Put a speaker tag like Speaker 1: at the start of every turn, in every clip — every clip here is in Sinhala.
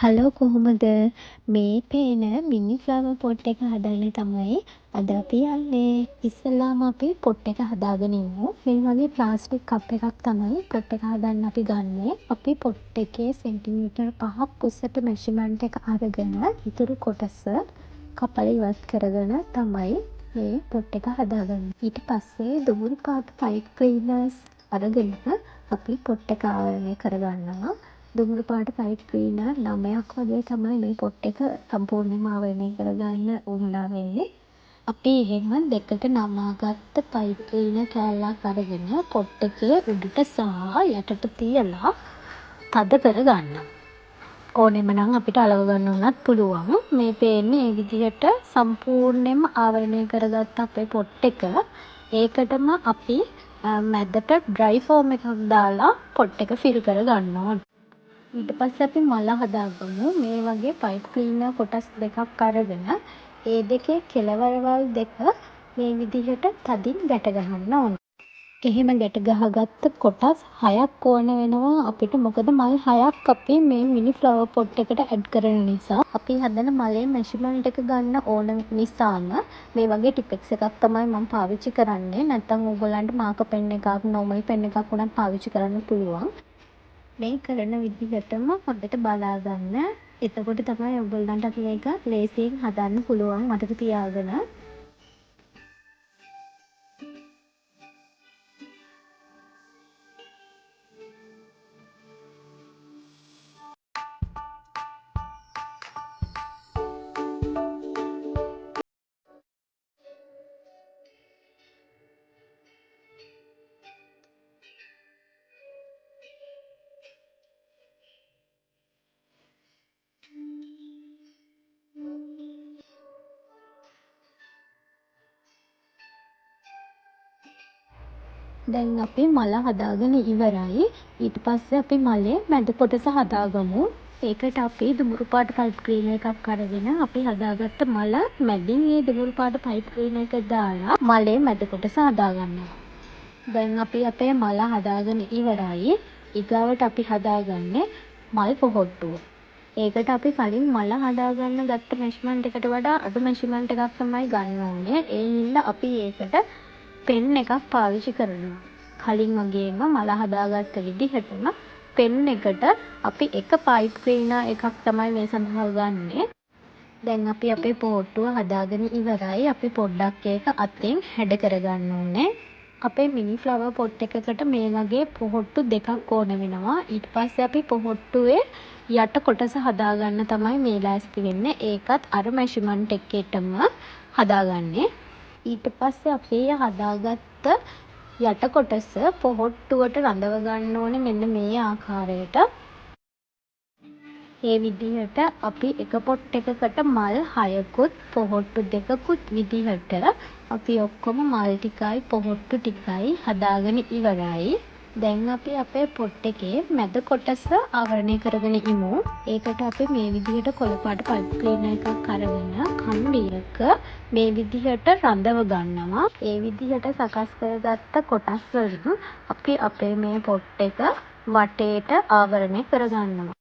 Speaker 1: හලෝ කොහොමද? මේ පේන මිනි ෆ්ලවර් පොට් එක හදන්න තමයි අද අපි යන්නේ. ඉස්සෙල්ලාම අපි පොට් එක හදාගෙන ඉමු. මේ වගේ ප්ලාස්ටික් කප් එකක් තමයි පොට් එක හදන්න අපි ගන්නේ. අපි පොට් එකේ සෙන්ටිමීටර් 5ක් උසට මෙෂර්මන්ට් එක අරගෙන ඉතුරු කොටස කපලා ඉවත් කරගෙන තමයි මේ පොට් එක හදාගන්නේ. ඊට පස්සේ දුමුරු පාට පයිප් ක්ලීනර්ස් අරගෙන අපි පොට් එක ආවරණය කරගන්නවා. දුමුරු පාට පයිප් ක්ලීනර් 9ක් වගේ තමයි මේ පොට් එක සම්පූර්ණයෙන්ම ආවරණය කරගන්න උවමනා වෙන්නේ. අපි එහෙම දෙකට නමාගත්ත පයිප් ක්ලීනර් කෑල්ලක් අරගෙන පොට් එකේ උඩට සහ යටට තියලා තද කරගන්නවා. ඕනෙම නම් අපිට අලව ගන්න උනත් පුළුවන්. මේ පේන්නේ මේ විදිහට සම්පූර්ණයෙන්ම ආවරණය කරගත්ත අපේ පොට් එක. ඒකටම අපි මැදට ඩ්‍රයි ෆෝම් එකක් දාලා පොට් එක ෆිල් කරගන්න ඕනේ. ඊට පස්සේ අපි මල හදාගමු. මේ වගේ පයිප් ක්ලීනර් කොටස් දෙකක් අරගෙන ඒ දෙකේ කෙළවරවල් දෙක මේ විදිහට තදින් ගැට ගහන්න ඕනේ. එහෙම ගැට ගහගත්ත කොටස් 6ක් ඕන වෙනවා අපිට. මොකද මල් 6ක් අපි මේ මිනි ෆ්ලවර් පොට් එකට ඇඩ් කරන නිසා. අපි හදන මලේ මෙෂර්මන්ට් එක ගන්න ඕන නිසාම මේ වගේ ටිපෙක්ස් එකක් තමයි මම පාවිච්චි කරන්නේ. නැත්නම් ඕගොල්ලන්ට මාකර් පෙන් එකක්, නෝමල් පෙන් එකක් උනත් පාවිච්චි කරන්න පුළුවන්. මේ කරන විදිහටම හොඳට බලා ගන්න. එතකොට තමයි ඔයගොල්ලන්ට මේක ලේසියෙන් හදන්න පුළුවන්. මතක තියාගන්න. දැන් අපි මල හදාගෙන ඉවරයි. ඊට පස්සේ අපි මලේ මැද කොටස හදාගමු. ඒකට අපි දුමුරු පාට පයිප් ක්ලීනර් එකක් අරගෙන අපි හදාගත්ත මල මැදින් මේ දුමුරු පාට පයිප් ක්ලීනර් එක දාලා මලේ මැද කොටස හදාගන්නවා. දැන් අපි අපේ මල හදාගෙන ඉවරයි. ඊගාවට අපි හදාගන්නේ මල් පොහොට්ටුව. ඒකට අපි කලින් මල හදාගන්න ගත්ත මෙෂර්මන්ට් එකට වඩා අඩු මෙෂර්මන්ට් එකක් තමයි ගන්න ඕනේ. ඒ හින්දා අපි ඒකට පෙන් එකක් පාවිච්චි කරනවා. කලින් වගේම මල හදාගත්ත විදිහටම පෙන් එකට අපි එක පයිප් ක්ලීනර් එකක් තමයි මේ සඳහා ගන්නෙ. දැන් අපි අපේ පොට්ටුව හදාගෙන ඉවරයි. අපි පොඩ්ඩක් ඒක අතින් හැඩ කරගන්න ඕනේ. අපේ මිනි ෆ්ලවර් පොට් එකකට මේ වගේ පොහොට්ටු දෙකක් ඕන වෙනවා. ඊට පස්සේ අපි පොහොට්ටුවේ යට කොටස හදාගන්න තමයි මේ ලෑස්ති වෙන්නේ. ඒකත් අර මෙෂර්මන්ට් එකේටම හදාගන්නේ. ඊට පස්සේ අපි හදාගත්ත යට කොටස පොහොට්ටුවට රඳව ගන්න ඕනේ මෙන්න මේ ආකාරයට. ඒ විදිහට අපි එක පොට් එකකට මල් 6කුත් පොහොට්ටු 2කුත් විදිහට අපි ඔක්කොම මල් ටිකයි පොහොට්ටු ටිකයි හදාගෙන ඉවරයි. දැන් අපි අපේ පොට් එකේ මැද කොටස ආවරණය කරගෙන ඉමු. ඒකට අපි මේ විදිහට කොළ පාට පයිප් ක්ලීනර් එකක් අරගෙන කම්බියක මේ විදිහට රඳව ගන්නවා. ඒ විදිහට සකස් කරගත්ත කොටස් වලින් අපි අපේ මේ පොට් එක වටේට ආවරණය කරගන්නවා.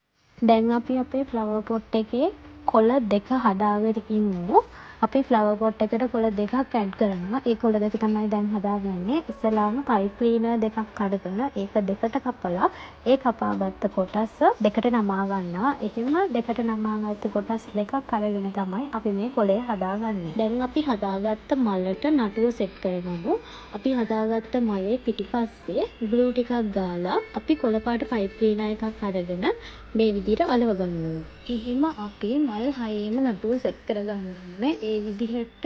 Speaker 1: දැන් අපි අපේ ෆ්ලවර් පොට් එකේ කොළ දෙක හදාගෙන ඉමු. අපි ෆ්ලවර් පොට් එකට කොළ දෙකක් ඇඩ් කරනවා. ඒ කොළ දෙක තමයි දැන් හදාගන්නේ. ඉස්සලාම පයිප් ක්ලීනර් දෙකක් අරගෙන ඒක දෙකට කපලා ඒ කපාගත්ත කොටස් දෙකට නමා ගන්නවා. එහෙම දෙකට නමාගත්ත කොටස් දෙකක් අරගෙන තමයි අපි මේ කොළය හදාගන්නේ. දැන් අපි හදාගත්ත මලට නටුව සෙට් කරගමු. අපි හදාගත්ත මලේ පිටිපස්සේ ග්ලූ ටිකක් දාලා අපි කොළ පාට පයිප් ක්ලීනර් එකක් අරගෙන මේ විදිහට අලව ගන්නවා. එහෙම අපි මල් 6ේම නටුව සෙට් කරගන්න ඕනේ. ඒ විදිහට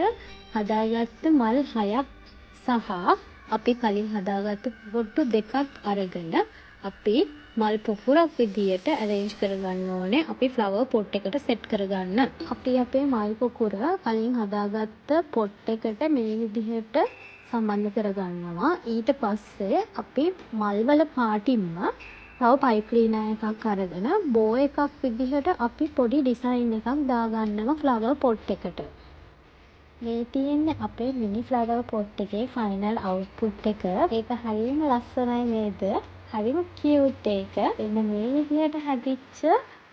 Speaker 1: හදාගත්ත මල් 6ක් සහ අපි කලින් හදාගත්ත පොට්ටු දෙකක් අරගෙන අපි මල් පොකුරක් විදියට arrange කරගන්න ඕනේ. අපි ෆ්ලවර් පොට් එකට සෙට් කරගන්න. අපි අපේ මල් පොකුර කලින් හදාගත්ත පොට් එකට මේ විදිහට සම්බන්ධ කරගන්නවා. ඊට පස්සේ අපි මල් වල පාටින්ම තව පයිප් ක්ලීනර් එකක් අරගෙන බෝ එකක් විදිහට අපි පොඩි ඩිසයින් එකක් දාගන්නවා ෆ්ලවර් පොට් එකට. මේ තියෙන්නේ අපේ මිනි ෆ්ලවර් පොට් එකේ ෆයිනල් අවුට්පුට් එක. ඒක හරියම ලස්සනයි නේද? හරිම කියුට් ඒක. එන්න මේ විදිහට හැදිච්ච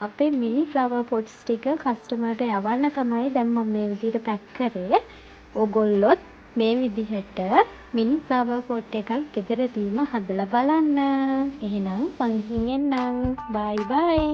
Speaker 1: අපේ මිනි ෆ්ලවර් පොට්ස් ටික කස්ටමර්ට යවන්න තමයි දැන් මම මේ විදිහට පැක් කරේ. ඕගොල්ලොත් මේ විදිහට මිනි ෆ්ලවර් පොට් එකක් ගෙදරදීම හදලා බලන්න. එහෙනම් මං ගිහින් එන්නම්. බයි බයි.